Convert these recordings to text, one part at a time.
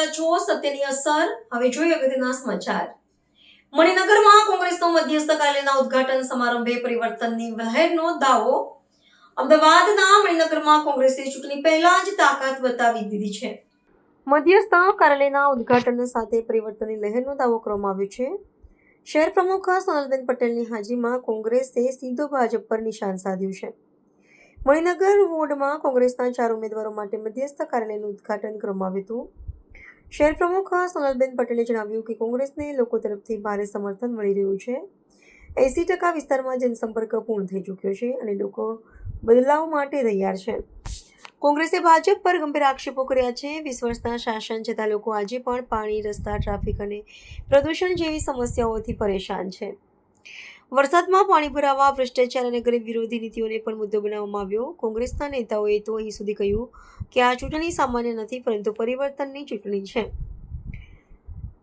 રહ્યા છો સત્યની અસર. હવે જોઈએ અગત્યના સમાચાર. મણિનગરમાં કોંગ્રેસનો મધ્યસ્થ કાર્યાલયના ઉદ્ઘાટન સમારંભે પરિવર્તનની લહેરનો દાવો. અમદાવાદના મણિનગરમાં કોંગ્રેસે ચૂંટણી પહેલા જ તાકાત બતાવી દીધી છે. મધ્યસ્થ કાર્યાલયના ઉદ્ઘાટન સાથે પરિવર્તનની લહેરનો દાવો કરવામાં આવ્યો છે. શહેર પ્રમુખ સોનલબેન પટેલની હાજરીમાં કોંગ્રેસે સીધો ભાજપ પર નિશાન સાધ્યું છે. મણિનગર વોર્ડમાં કોંગ્રેસના 4 ઉમેદવારો માટે મધ્યસ્થ કાર્યાલયનું ઉદ્ઘાટન કરવામાં આવ્યું હતું. શહેર પ્રમુખ સોનલબેન પટેલે જણાવ્યું કે કોંગ્રેસને લોકો તરફથી ભારે સમર્થન મળી રહ્યું છે. 80% વિસ્તારમાં જનસંપર્ક પૂર્ણ થઈ ચૂક્યો છે અને લોકો બદલાવ માટે તૈયાર છે. કોંગ્રેસે ભાજપ પર ગંભીર આક્ષેપો કર્યા છે. 20 વર્ષના શાસન છતાં લોકો આજે પણ પાણી, રસ્તા, ટ્રાફિક અને પ્રદૂષણ જેવી સમસ્યાઓથી પરેશાન છે. વરસાદમાં પાણી ભરાવા, ભ્રષ્ટાચાર અને ગરીબ વિરોધી નીતિઓને પણ મુદ્દો બનાવવામાં આવ્યો. કોંગ્રેસના નેતાઓએ તો અહીં સુધી કહ્યું કે આ ચૂંટણી સામાન્ય નથી પરંતુ પરિવર્તનની ચૂંટણી છે.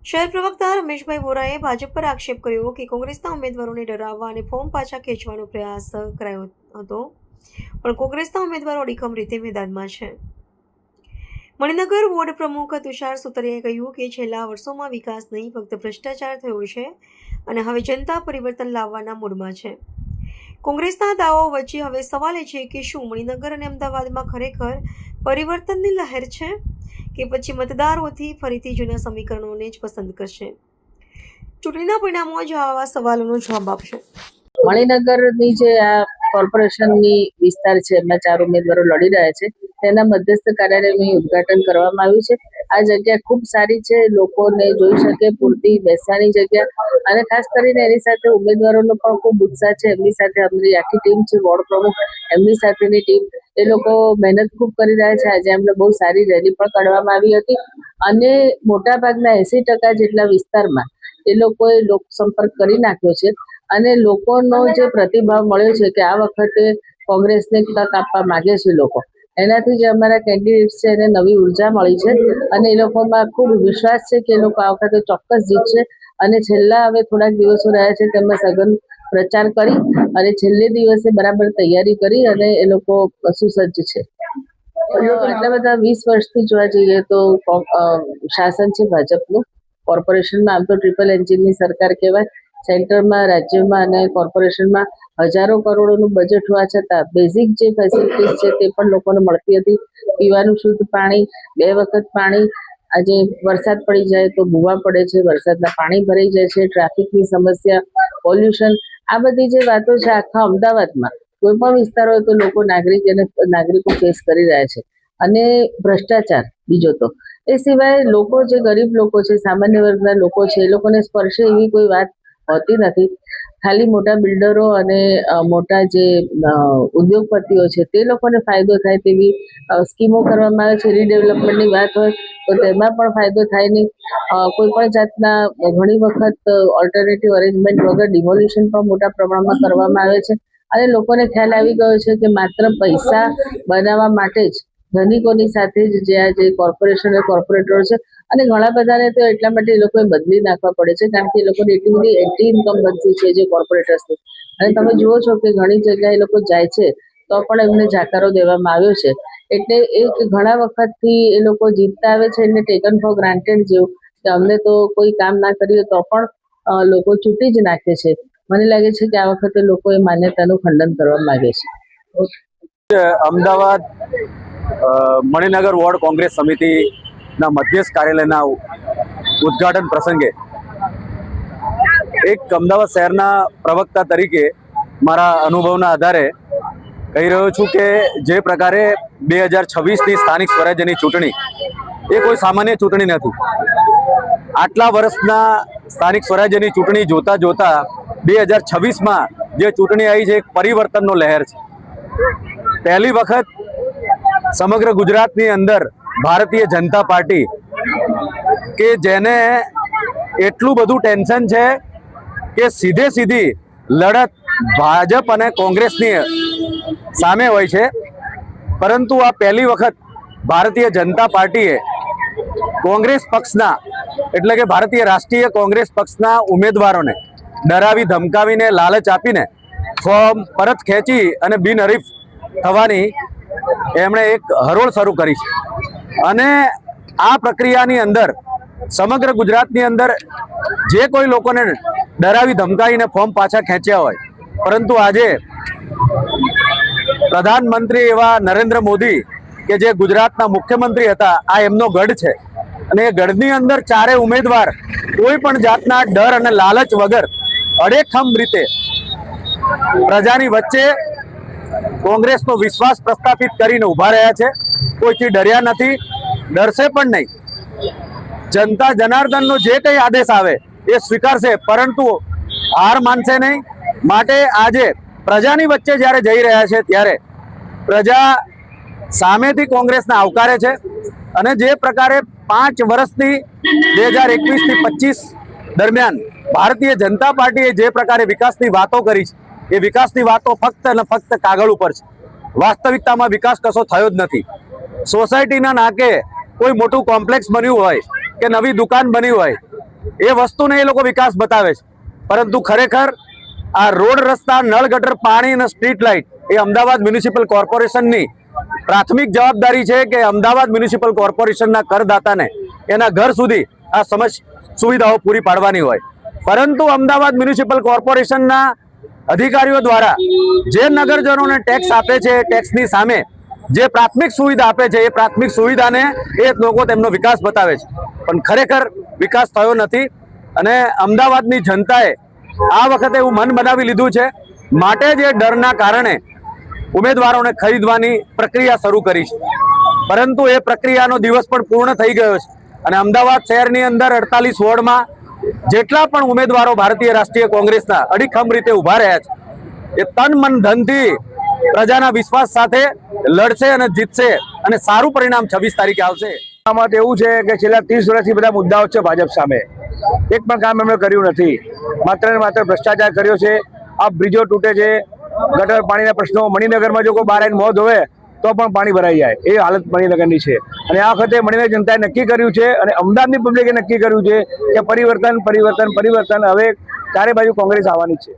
શહેર પ્રવક્તા રમેશભાઈ વોરાએ ભાજપ પર આક્ષેપ કર્યો કે કોંગ્રેસના ઉમેદવારોને ડરાવવા અને ફોર્મ પાછા ખેંચવાનો પ્રયાસ કરાયો હતો, પણ કોંગ્રેસના ઉમેદવારો અડીખમ રીતે મેદાનમાં છે. મણિનગર વોર્ડ પ્રમુખ તુષાર સુતરિયાએ કહ્યું કે છેલ્લા વર્ષોમાં વિકાસ નહીં, ફક્ત ભ્રષ્ટાચાર થયો છે અને હવે જનતા પરિવર્તન લાવવાના મૂડમાં છે. કોંગ્રેસના દાવાઓ વચ્ચે હવે સવાલ એ છે કે શું મણિનગર અને અમદાવાદમાં ખરેખર પરિવર્તનની લહેર છે કે પછી મતદારોથી ફરીથી જૂના સમીકરણોને જ પસંદ કરશે? ચૂંટણીના પરિણામો જ આવા સવાલોનો જવાબ આપશે. મણિનગરની જે આ કોર્પોરેશનની વિસ્તાર છે, એમાં 4 ઉમેદવારો લડી રહ્યા છે, તેના મધ્યસ્થ કાર્યાલયનું ઉદ્ઘાટન કરવામાં આવ્યું છે. આ જગ્યા ખૂબ સારી છે, લોકોને જોઈ શકે પૂરતી બેસવાની જગ્યા, અને ખાસ કરીને એની સાથે ઉમેદવારોનો પણ ખૂબ ઉત્સાહ છે. એમની સાથે અમારી આખી ટીમ છે, વોર્ડ પ્રમુખ એમની સાથેની ટીમ, એ લોકો મહેનત ખૂબ કરી રહ્યા છે. આજે એમને બહુ સારી રેલી પણ કાઢવામાં આવી હતી અને મોટાભાગના 80% જેટલા વિસ્તારમાં એ લોકોએ લોકસંપર્ક કરી નાખ્યો છે અને લોકોનો જે પ્રતિભાવ મળ્યો છે કે આ વખતે કોંગ્રેસને તક આપવા માંગે છે લોકો, એનાથી જે અમારા કેન્ડિડેટ્સ છે એને નવી ઉર્જા મળી છે અને એ લોકોમાં ખૂબ વિશ્વાસ છે કે એ લોકો આ વખતે ચોક્કસ જીતશે. અને છેલ્લા હવે થોડાક દિવસો રહ્યા છે તેમાં સઘન પ્રચાર કરી અને છેલ્લે દિવસે બરાબર તૈયારી કરી અને એ લોકો સુસજ્જ છે. આટલા બધા 20 વર્ષથી જોવા જઈએ તો શાસન છે ભાજપનું. કોર્પોરેશનમાં આમ તો ટ્રિપલ એન્જિનની સરકાર કહેવાય. સેન્ટરમાં, રાજ્યમાં અને કોર્પોરેશનમાં હજારો કરોડોનું બજેટ હોવા છતાં બેઝિક જે ફેસિલિટીઝ છે તે પણ લોકોને મળતી હતી. પીવાનું શુદ્ધ પાણી, 2 વખત પાણી, આજે વરસાદ પડી જાય તો ભૂવા પડે છે, વરસાદના પાણી ભરાઈ જાય છે, ટ્રાફિકની સમસ્યા, પોલ્યુશન, આ બધી જે વાતો છે આખા અમદાવાદમાં કોઈ પણ વિસ્તાર હોય તો નાગરિકો ફેસ કરી રહ્યા છે. અને ભ્રષ્ટાચાર બીજો તો એ સિવાય લોકો જે ગરીબ લોકો છે, સામાન્ય વર્ગના લોકો છે, એ લોકોને સ્પર્શે એવી કોઈ વાત હોતી નથી. ખાલી મોટા બિલ્ડરો અને મોટા જે ઉદ્યોગપતિઓ છે તે લોકોને ફાયદો થાય તેવી સ્કીમો કરવામાં આવે છે. રીડેવલપમેન્ટની વાત હોય તો તેમાં પણ ફાયદો થાય નહીં. કોઈ પણ જાતના ઘણી વખત ઓલ્ટરનેટિવ અરેન્જમેન્ટ વગર ડિમોલિશન પણ મોટા પ્રમાણમાં કરવામાં આવે છે અને લોકોને ખ્યાલ આવી ગયો છે કે માત્ર પૈસા બનાવવા માટે જ ધનિકોની સાથે જ જે આ જે કોર્પોરેશન કોર્પોરેટરો છે, અને ઘણા બધાને તો એટલા માટે એ લોકોએ બદલી નાખવા પડે છે કારણ કે એ લોકોની એટલી બધી એન્ટી ઇન્કમ બનતી છે જે કોર્પોરેટર્સની. અને તમે જુઓ છો કે ઘણી જગ્યાએ એ લોકો જાય છે તો પણ એમને જાકારો દેવામાં આવ્યો છે. એટલે એ ઘણા વખતથી એ લોકો જીતતા આવે છે એટલે ટેકન ફોર ગ્રાન્ટેડ જેવું કે અમને તો કોઈ કામ ના કરીએ તો પણ લોકો ચૂંટી જ નાખે છે. મને લાગે છે કે આ વખતે લોકો એ માન્યતાનું ખંડન કરવા માંગે છે. અમદાવાદ મણિનગર વોર્ડ કોંગ્રેસ સમિતિના મધ્યસ્થ કાર્યાલયના ઉદ્ઘાટન પ્રસંગે એક અમદાવાદ શહેરના પ્રવક્તા તરીકે મારા અનુભવના આધારે કહી રહ્યો છું કે જે પ્રકારે 2026ની સ્થાનિક સ્વરાજ્યની ચૂંટણી એ કોઈ સામાન્ય ચૂંટણી નથી. આટલા વર્ષના સ્થાનિક સ્વરાજ્યની ચૂંટણી જોતા 2026માં જે ચૂંટણી આવી છે એક પરિવર્તનનો લહેર છે. પહેલી વખત સમગ્ર ગુજરાતની અંદર ભારતીય જનતા પાર્ટી કે જેને એટલું બધું ટેન્શન છે કે સીધી લડત ભાજપ અને કોંગ્રેસની સામે હોય છે, પરંતુ આ પહેલી વખત ભારતીય જનતા પાર્ટીએ કોંગ્રેસ પક્ષના એટલે કે ભારતીય રાષ્ટ્રીય કોંગ્રેસ પક્ષના ઉમેદવારોને ડરાવી ધમકાવીને લાલચ આપીને ફોર્મ પરત ખેંચી અને બિનહરીફ થવાની એમણે એક હરોળ શરૂ કરી છે. અને આ પ્રક્રિયાની અંદર સમગ્ર ગુજરાતની અંદર જે કોઈ લોકોને ડરાવી ધમકાવીને ફોર્મ પાછા ખેંચ્યા હોય, પરંતુ આજે પ્રધાનમંત્રી એવા નરેન્દ્ર મોદી કે જે ગુજરાતના મુખ્યમંત્રી હતા, આ એમનો ગઢ છે અને એ ગઢની અંદર ચારે ઉમેદવાર કોઈ પણ જાતના ડર અને લાલચ વગર અડેખમ રીતે પ્રજાની વચ્ચે કોંગ્રેસનો વિશ્વાસ પ્રસ્થાપિત કરીને ઉભા રહ્યા છે. કોઈથી ડર્યા નથી, ડરશે પણ નહીં. જનતા જનાર્દનનો જે કંઈ આદેશ આવે એ સ્વીકારશે, પરંતુ હાર માનશે નહીં. માટે આજે પ્રજાની વચ્ચે જ્યારે જઈ રહ્યા છે ત્યારે પ્રજા સામેથી કોંગ્રેસને આવકારે છે અને જે પ્રકારે 5 વર્ષથી 2021 થી 25 દરમિયાન ભારતીય જનતા પાર્ટીએ જે પ્રકારે વિકાસની વાતો કરી છે, એ વિકાસની વાતો ફક્ત અને ફક્ત કાગળ ઉપર છે. વાસ્તવિકતામાં વિકાસ કશો થયો જ નથી. સોસાયટીના નાકે કોઈ મોટું કોમ્પ્લેક્સ બન્યું હોય કે નવી દુકાન બની હોય, એ વસ્તુને એ લોકો વિકાસ બતાવે છે, પરંતુ ખરેખર આ રોડ, રસ્તા, નળ, ગટર, પાણી અને સ્ટ્રીટ લાઇટ એ અમદાવાદ મ્યુનિસિપલ કોર્પોરેશનની પ્રાથમિક જવાબદારી છે કે અમદાવાદ મ્યુનિસિપલ કોર્પોરેશનના કરદાતાને એના ઘર સુધી આ સુવિધાઓ પૂરી પાડવાની હોય. પરંતુ અમદાવાદ મ્યુનિસિપલ કોર્પોરેશનના અધિકારીઓ દ્વારા જે નગરજનોને ટેક્સ આપે છે, ટેક્સની સામે જે પ્રાથમિક સુવિધા આપે છે, એ પ્રાથમિક સુવિધાને એ લોકો તેમનો વિકાસ બતાવે છે, પણ ખરેખર વિકાસ થયો નથી. અને અમદાવાદની જનતાએ આ વખતે એવું મન બનાવી લીધું છે, માટે જે ડરના કારણે ઉમેદવારોને ખરીદવાની પ્રક્રિયા શરૂ કરી છે. પરંતુ એ પ્રક્રિયાનો દિવસ પણ પૂર્ણ થઈ ગયો છે અને અમદાવાદ શહેરની અંદર 48 વોર્ડમાં જેટલા પણ ઉમેદવારો ભારતીય રાષ્ટ્રીય કોંગ્રેસના અડીખમ રીતે ઉભા રહ્યા છે, એ તન મન ધનથી પ્રજાના વિશ્વાસ સાથે લડશે અને જીતશે અને સારું પરિણામ 26 તારીખે આવશે. આમાં તો એવું છે કે છેલ્લા 30 વર્ષથી બધા મુદ્દાઓ છે ભાજપ સામે, એક પણ કામ એમણે કર્યું નથી. માત્ર ને માત્ર ભ્રષ્ટાચાર કર્યો છે. આ બ્રિજો તૂટે છે, ગટર પાણીના પ્રશ્નો, મણિનગરમાં જો કોઈ બહાર આવીને મોત હોય તો પણ પાણી ભરાઈ જાય, એ હાલત મણિનગરની છે. અને આ વખતે મણિનગર જનતાએ નક્કી કર્યું છે અને અમદાવાદની પબ્લિકે નક્કી કર્યું છે કે પરિવર્તન પરિવર્તન પરિવર્તન. હવે ચારે બાજુ કોંગ્રેસ આવવાની છે.